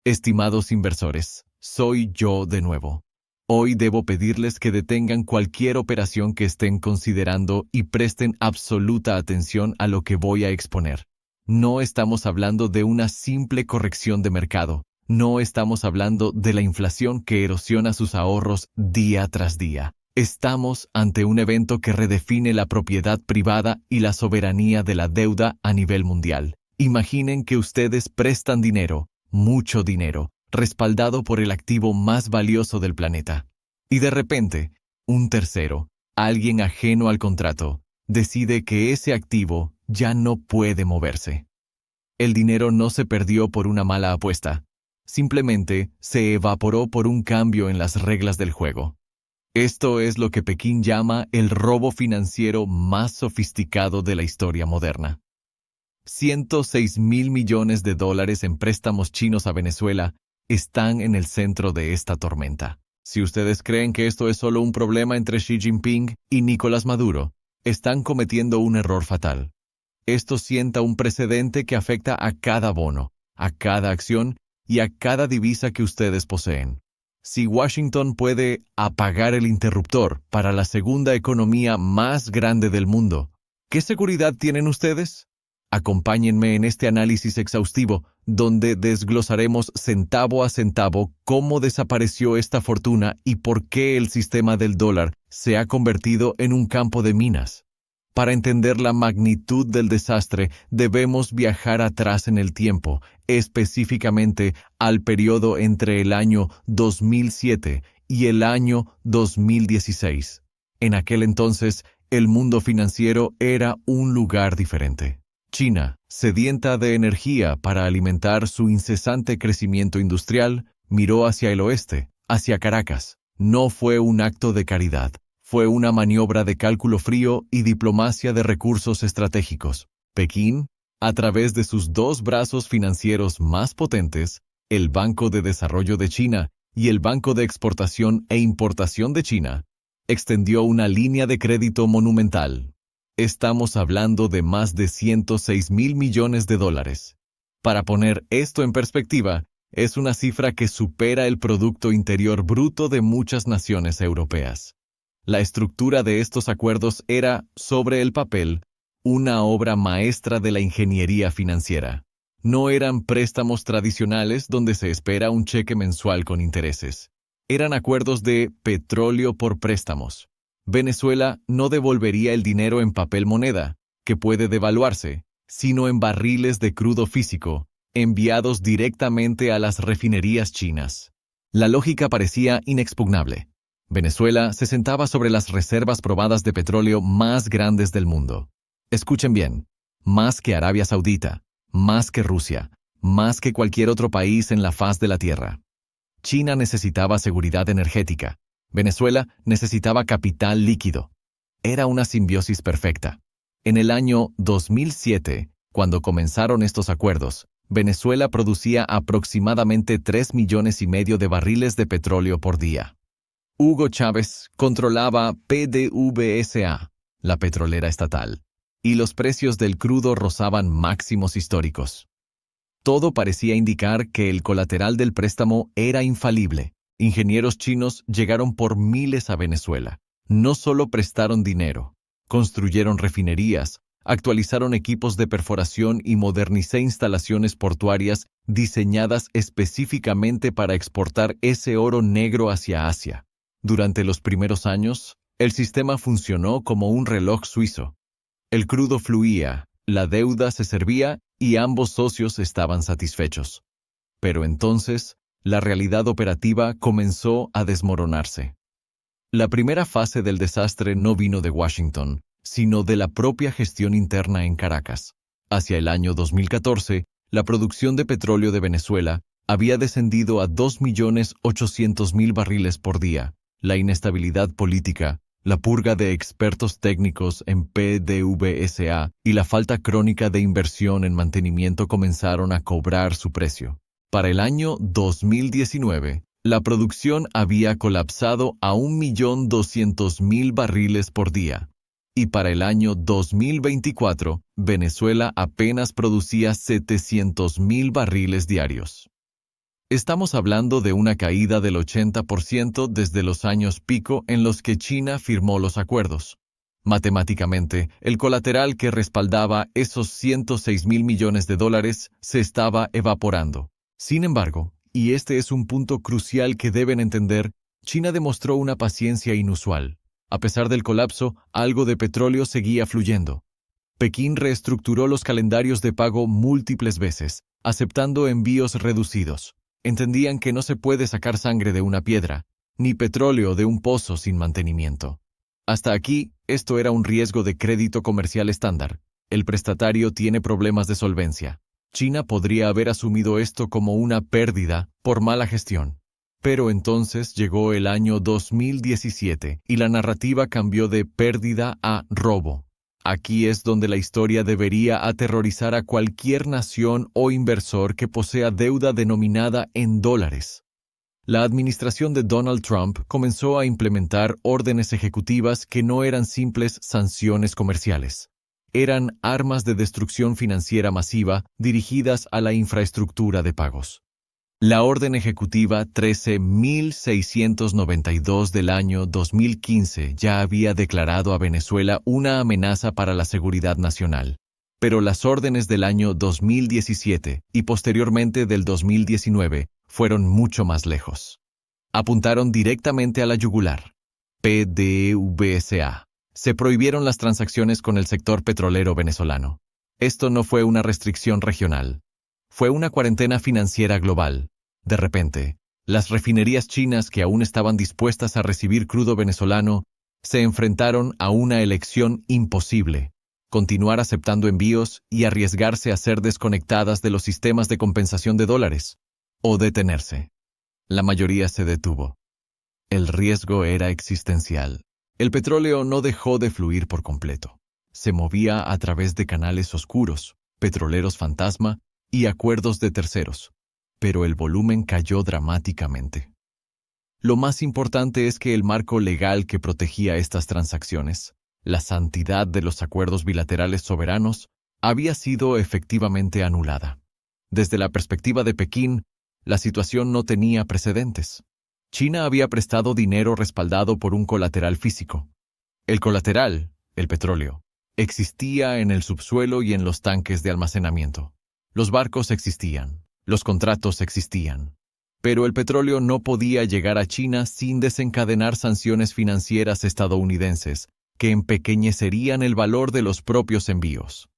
Estimados inversores, soy yo de nuevo. Hoy debo pedirles que detengan cualquier operación que estén considerando y presten absoluta atención a lo que voy a exponer. No estamos hablando de una simple corrección de mercado. No estamos hablando de la inflación que erosiona sus ahorros día tras día. Estamos ante un evento que redefine la propiedad privada y la soberanía de la deuda a nivel mundial. Imaginen que ustedes prestan dinero, mucho dinero, respaldado por el activo más valioso del planeta. Y de repente, un tercero, alguien ajeno al contrato, decide que ese activo ya no puede moverse. El dinero no se perdió por una mala apuesta. Simplemente se evaporó por un cambio en las reglas del juego. Esto es lo que Pekín llama el robo financiero más sofisticado de la historia moderna. 106.000 millones de dólares en préstamos chinos a Venezuela están en el centro de esta tormenta. Si ustedes creen que esto es solo un problema entre Xi Jinping y Nicolás Maduro, están cometiendo un error fatal. Esto sienta un precedente que afecta a cada bono, a cada acción y a cada divisa que ustedes poseen. Si Washington puede apagar el interruptor para la segunda economía más grande del mundo, ¿qué seguridad tienen ustedes? Acompáñenme en este análisis exhaustivo, donde desglosaremos centavo a centavo cómo desapareció esta fortuna y por qué el sistema del dólar se ha convertido en un campo de minas. Para entender la magnitud del desastre, debemos viajar atrás en el tiempo, específicamente al periodo entre el año 2007 y el año 2016. En aquel entonces, el mundo financiero era un lugar diferente. China, sedienta de energía para alimentar su incesante crecimiento industrial, miró hacia el oeste, hacia Caracas. No fue un acto de caridad. Fue una maniobra de cálculo frío y diplomacia de recursos estratégicos. Pekín, a través de sus dos brazos financieros más potentes, el Banco de Desarrollo de China y el Banco de Exportación e Importación de China, extendió una línea de crédito monumental. Estamos hablando de más de 106.000 millones de dólares. Para poner esto en perspectiva, es una cifra que supera el Producto Interior Bruto de muchas naciones europeas. La estructura de estos acuerdos era, sobre el papel, una obra maestra de la ingeniería financiera. No eran préstamos tradicionales donde se espera un cheque mensual con intereses. Eran acuerdos de petróleo por préstamos. Venezuela no devolvería el dinero en papel moneda, que puede devaluarse, sino en barriles de crudo físico, enviados directamente a las refinerías chinas. La lógica parecía inexpugnable. Venezuela se sentaba sobre las reservas probadas de petróleo más grandes del mundo. Escuchen bien, más que Arabia Saudita, más que Rusia, más que cualquier otro país en la faz de la Tierra. China necesitaba seguridad energética. Venezuela necesitaba capital líquido. Era una simbiosis perfecta. En el año 2007, cuando comenzaron estos acuerdos, Venezuela producía aproximadamente 3,5 millones de barriles de petróleo por día. Hugo Chávez controlaba PDVSA, la petrolera estatal, y los precios del crudo rozaban máximos históricos. Todo parecía indicar que el colateral del préstamo era infalible. Ingenieros chinos llegaron por miles a Venezuela. No solo prestaron dinero, construyeron refinerías, actualizaron equipos de perforación y modernicé instalaciones portuarias diseñadas específicamente para exportar ese oro negro hacia Asia. Durante los primeros años, el sistema funcionó como un reloj suizo. El crudo fluía, la deuda se servía y ambos socios estaban satisfechos. Pero entonces, la realidad operativa comenzó a desmoronarse. La primera fase del desastre no vino de Washington, sino de la propia gestión interna en Caracas. Hacia el año 2014, la producción de petróleo de Venezuela había descendido a 2,8 barriles por día. La inestabilidad política, la purga de expertos técnicos en PDVSA y la falta crónica de inversión en mantenimiento comenzaron a cobrar su precio. Para el año 2019, la producción había colapsado a 1,200,000 barriles por día. Y para el año 2024, Venezuela apenas producía 700,000 barriles diarios. Estamos hablando de una caída del 80% desde los años pico en los que China firmó los acuerdos. Matemáticamente, el colateral que respaldaba esos 106.000 millones de dólares se estaba evaporando. Sin embargo, y este es un punto crucial que deben entender, China demostró una paciencia inusual. A pesar del colapso, algo de petróleo seguía fluyendo. Pekín reestructuró los calendarios de pago múltiples veces, aceptando envíos reducidos. Entendían que no se puede sacar sangre de una piedra, ni petróleo de un pozo sin mantenimiento. Hasta aquí, esto era un riesgo de crédito comercial estándar. El prestatario tiene problemas de solvencia. China podría haber asumido esto como una pérdida por mala gestión. Pero entonces llegó el año 2017 y la narrativa cambió de pérdida a robo. Aquí es donde la historia debería aterrorizar a cualquier nación o inversor que posea deuda denominada en dólares. La administración de Donald Trump comenzó a implementar órdenes ejecutivas que no eran simples sanciones comerciales. Eran armas de destrucción financiera masiva dirigidas a la infraestructura de pagos. La Orden Ejecutiva 13.692 del año 2015 ya había declarado a Venezuela una amenaza para la seguridad nacional, pero las órdenes del año 2017 y posteriormente del 2019 fueron mucho más lejos. Apuntaron directamente a la yugular. PDVSA. Se prohibieron las transacciones con el sector petrolero venezolano. Esto no fue una restricción regional. Fue una cuarentena financiera global. De repente, las refinerías chinas que aún estaban dispuestas a recibir crudo venezolano se enfrentaron a una elección imposible: continuar aceptando envíos y arriesgarse a ser desconectadas de los sistemas de compensación de dólares, o detenerse. La mayoría se detuvo. El riesgo era existencial. El petróleo no dejó de fluir por completo. Se movía a través de canales oscuros, petroleros fantasma y acuerdos de terceros, pero el volumen cayó dramáticamente. Lo más importante es que el marco legal que protegía estas transacciones, la santidad de los acuerdos bilaterales soberanos, había sido efectivamente anulada. Desde la perspectiva de Pekín, la situación no tenía precedentes. China había prestado dinero respaldado por un colateral físico. El colateral, el petróleo, existía en el subsuelo y en los tanques de almacenamiento. Los barcos existían, los contratos existían, pero el petróleo no podía llegar a China sin desencadenar sanciones financieras estadounidenses que empequeñecerían el valor de los propios envíos.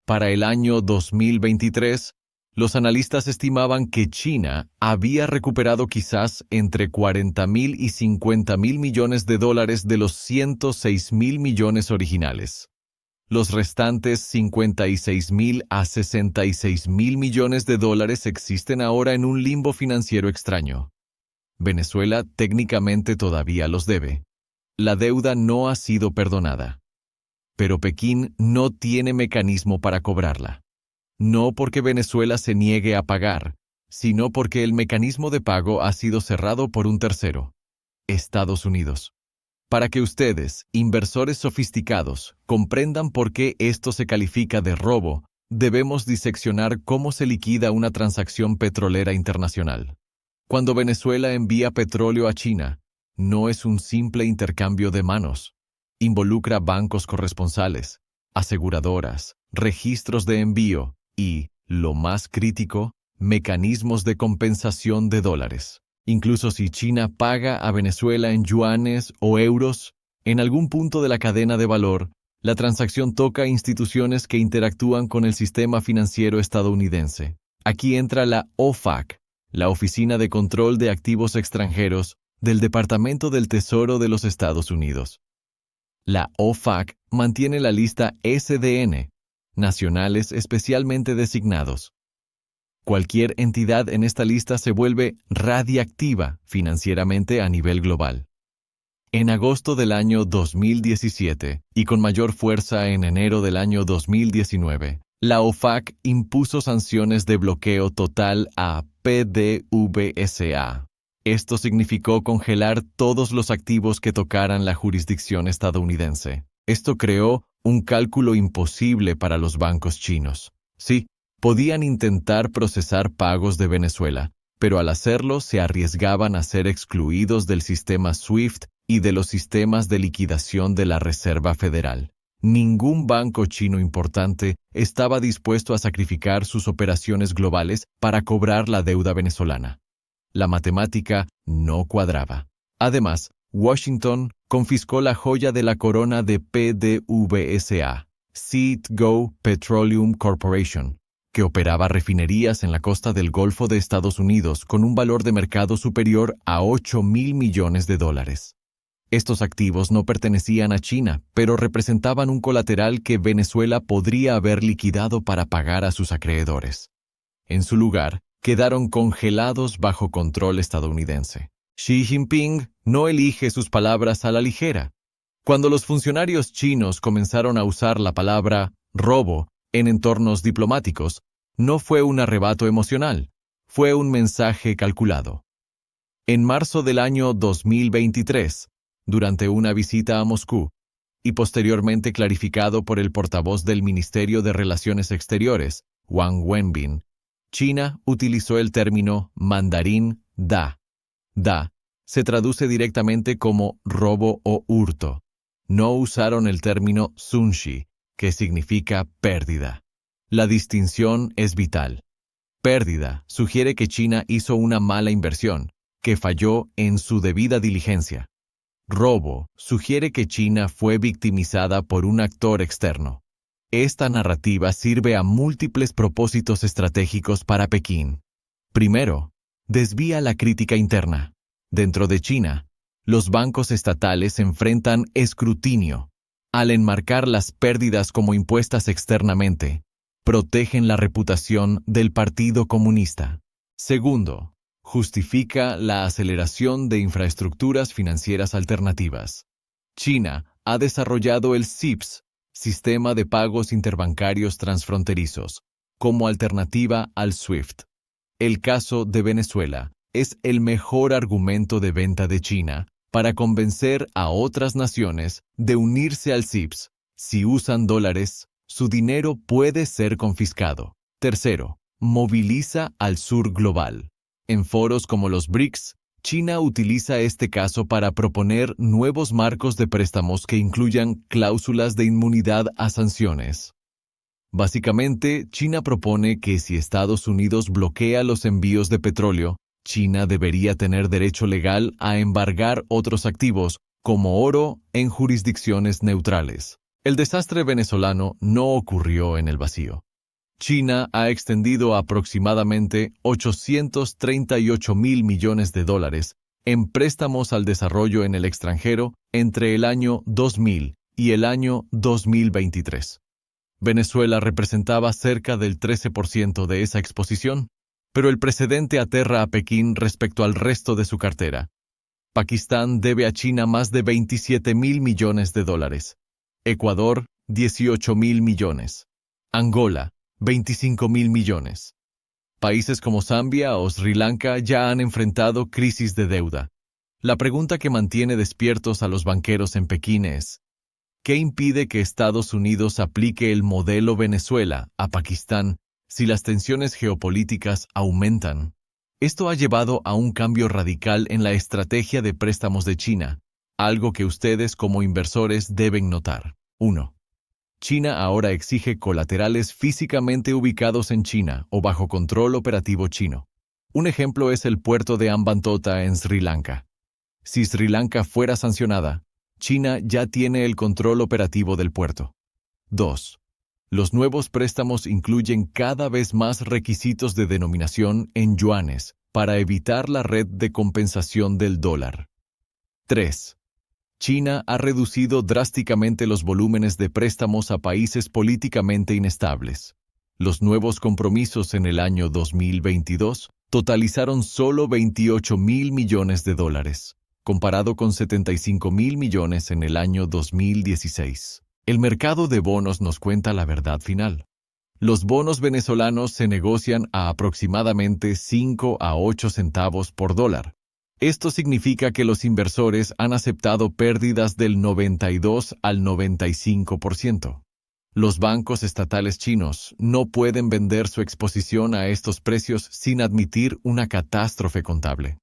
Para el año 2023, los analistas estimaban que China había recuperado quizás entre 40.000 y 50.000 millones de dólares de los 106.000 millones originales. Los restantes 56.000 a 66.000 millones de dólares existen ahora en un limbo financiero extraño. Venezuela técnicamente todavía los debe. La deuda no ha sido perdonada. Pero Pekín no tiene mecanismo para cobrarla. No porque Venezuela se niegue a pagar, sino porque el mecanismo de pago ha sido cerrado por un tercero: Estados Unidos. Para que ustedes, inversores sofisticados, comprendan por qué esto se califica de robo, debemos diseccionar cómo se liquida una transacción petrolera internacional. Cuando Venezuela envía petróleo a China, no es un simple intercambio de manos. Involucra bancos corresponsales, aseguradoras, registros de envío y, lo más crítico, mecanismos de compensación de dólares. Incluso si China paga a Venezuela en yuanes o euros, en algún punto de la cadena de valor, la transacción toca instituciones que interactúan con el sistema financiero estadounidense. Aquí entra la OFAC, la Oficina de Control de Activos Extranjeros del Departamento del Tesoro de los Estados Unidos. La OFAC mantiene la lista SDN, nacionales especialmente designados. Cualquier entidad en esta lista se vuelve radiactiva financieramente a nivel global. En agosto del año 2017, y con mayor fuerza en enero del año 2019, la OFAC impuso sanciones de bloqueo total a PDVSA. Esto significó congelar todos los activos que tocaran la jurisdicción estadounidense. Esto creó un cálculo imposible para los bancos chinos. Sí, podían intentar procesar pagos de Venezuela, pero al hacerlo se arriesgaban a ser excluidos del sistema SWIFT y de los sistemas de liquidación de la Reserva Federal. Ningún banco chino importante estaba dispuesto a sacrificar sus operaciones globales para cobrar la deuda venezolana. La matemática no cuadraba. Además, Washington confiscó la joya de la corona de PDVSA, Citgo Petroleum Corporation, que operaba refinerías en la costa del Golfo de Estados Unidos con un valor de mercado superior a $8.000 millones. Estos activos no pertenecían a China, pero representaban un colateral que Venezuela podría haber liquidado para pagar a sus acreedores. En su lugar, quedaron congelados bajo control estadounidense. Xi Jinping no elige sus palabras a la ligera. Cuando los funcionarios chinos comenzaron a usar la palabra robo en entornos diplomáticos, no fue un arrebato emocional, fue un mensaje calculado. En marzo del año 2023, durante una visita a Moscú, y posteriormente clarificado por el portavoz del Ministerio de Relaciones Exteriores, Wang Wenbin, China utilizó el término mandarín da. Da se traduce directamente como robo o hurto. No usaron el término zunshi, que significa pérdida. La distinción es vital. Pérdida sugiere que China hizo una mala inversión, que falló en su debida diligencia. Robo sugiere que China fue victimizada por un actor externo. Esta narrativa sirve a múltiples propósitos estratégicos para Pekín. Primero, desvía la crítica interna. Dentro de China, los bancos estatales enfrentan escrutinio. Al enmarcar las pérdidas como impuestas externamente, protegen la reputación del Partido Comunista. Segundo, justifica la aceleración de infraestructuras financieras alternativas. China ha desarrollado el CIPS, Sistema de Pagos Interbancarios Transfronterizos, como alternativa al SWIFT. El caso de Venezuela es el mejor argumento de venta de China para convencer a otras naciones de unirse al CIPS. Si usan dólares, su dinero puede ser confiscado. Tercero, moviliza al sur global. En foros como los BRICS, China utiliza este caso para proponer nuevos marcos de préstamos que incluyan cláusulas de inmunidad a sanciones. Básicamente, China propone que si Estados Unidos bloquea los envíos de petróleo, China debería tener derecho legal a embargar otros activos, como oro, en jurisdicciones neutrales. El desastre venezolano no ocurrió en el vacío. China ha extendido aproximadamente $838.000 millones en préstamos al desarrollo en el extranjero entre el año 2000 y el año 2023. Venezuela representaba cerca del 13% de esa exposición, pero el precedente aterra a Pekín respecto al resto de su cartera. Pakistán debe a China más de $27.000 millones. Ecuador, $18.000 millones. Angola, $25.000 millones. Países como Zambia o Sri Lanka ya han enfrentado crisis de deuda. La pregunta que mantiene despiertos a los banqueros en Pekín es: ¿qué impide que Estados Unidos aplique el modelo Venezuela a Pakistán si las tensiones geopolíticas aumentan? Esto ha llevado a un cambio radical en la estrategia de préstamos de China, algo que ustedes como inversores deben notar. 1. China ahora exige colaterales físicamente ubicados en China o bajo control operativo chino. Un ejemplo es el puerto de Hambantota en Sri Lanka. Si Sri Lanka fuera sancionada, China ya tiene el control operativo del puerto. 2. Los nuevos préstamos incluyen cada vez más requisitos de denominación en yuanes para evitar la red de compensación del dólar. 3. China ha reducido drásticamente los volúmenes de préstamos a países políticamente inestables. Los nuevos compromisos en el año 2022 totalizaron solo $28.000 millones, comparado con $75.000 millones en el año 2016. El mercado de bonos nos cuenta la verdad final. Los bonos venezolanos se negocian a aproximadamente 5 a 8 centavos por dólar. Esto significa que los inversores han aceptado pérdidas del 92 al 95%. Los bancos estatales chinos no pueden vender su exposición a estos precios sin admitir una catástrofe contable.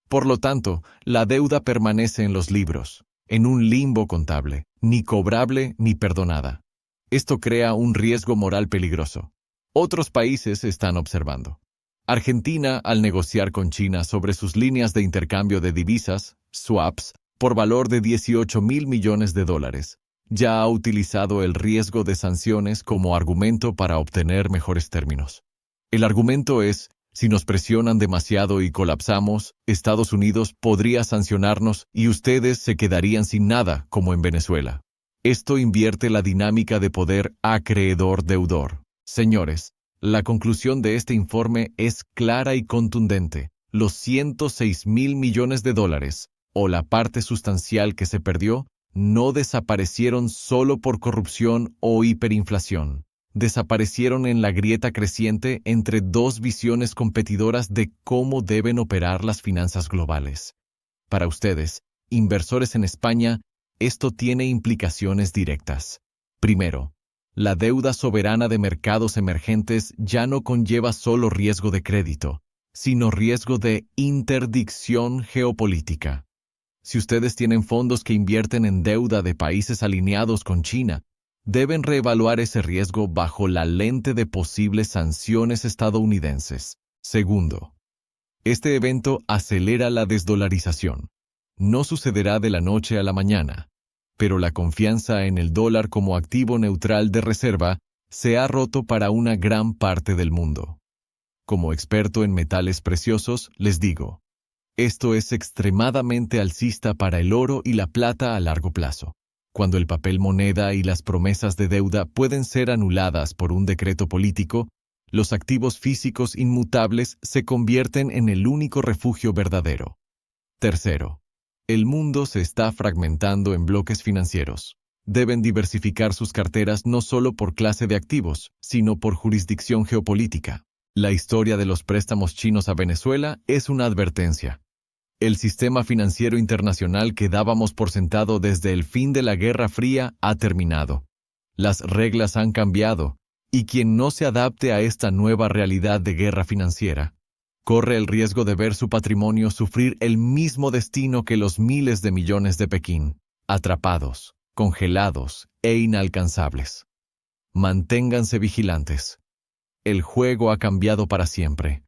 Por lo tanto, la deuda permanece en los libros, en un limbo contable, ni cobrable ni perdonada. Esto crea un riesgo moral peligroso. Otros países están observando. Argentina, al negociar con China sobre sus líneas de intercambio de divisas, swaps, por valor de $18.000 millones, ya ha utilizado el riesgo de sanciones como argumento para obtener mejores términos. El argumento es: si nos presionan demasiado y colapsamos, Estados Unidos podría sancionarnos y ustedes se quedarían sin nada, como en Venezuela. Esto invierte la dinámica de poder acreedor-deudor. Señores, la conclusión de este informe es clara y contundente. Los $106.000 millones, o la parte sustancial que se perdió, no desaparecieron solo por corrupción o hiperinflación. Desaparecieron en la grieta creciente entre dos visiones competidoras de cómo deben operar las finanzas globales. Para ustedes, inversores en España, esto tiene implicaciones directas. Primero, la deuda soberana de mercados emergentes ya no conlleva solo riesgo de crédito, sino riesgo de interdicción geopolítica. Si ustedes tienen fondos que invierten en deuda de países alineados con China, deben reevaluar ese riesgo bajo la lente de posibles sanciones estadounidenses. Segundo, este evento acelera la desdolarización. No sucederá de la noche a la mañana, pero la confianza en el dólar como activo neutral de reserva se ha roto para una gran parte del mundo. Como experto en metales preciosos, les digo, esto es extremadamente alcista para el oro y la plata a largo plazo. Cuando el papel moneda y las promesas de deuda pueden ser anuladas por un decreto político, los activos físicos inmutables se convierten en el único refugio verdadero. Tercero, el mundo se está fragmentando en bloques financieros. Deben diversificar sus carteras no solo por clase de activos, sino por jurisdicción geopolítica. La historia de los préstamos chinos a Venezuela es una advertencia. El sistema financiero internacional que dábamos por sentado desde el fin de la Guerra Fría ha terminado. Las reglas han cambiado, y quien no se adapte a esta nueva realidad de guerra financiera, corre el riesgo de ver su patrimonio sufrir el mismo destino que los miles de millones de Pekín, atrapados, congelados e inalcanzables. Manténganse vigilantes. El juego ha cambiado para siempre.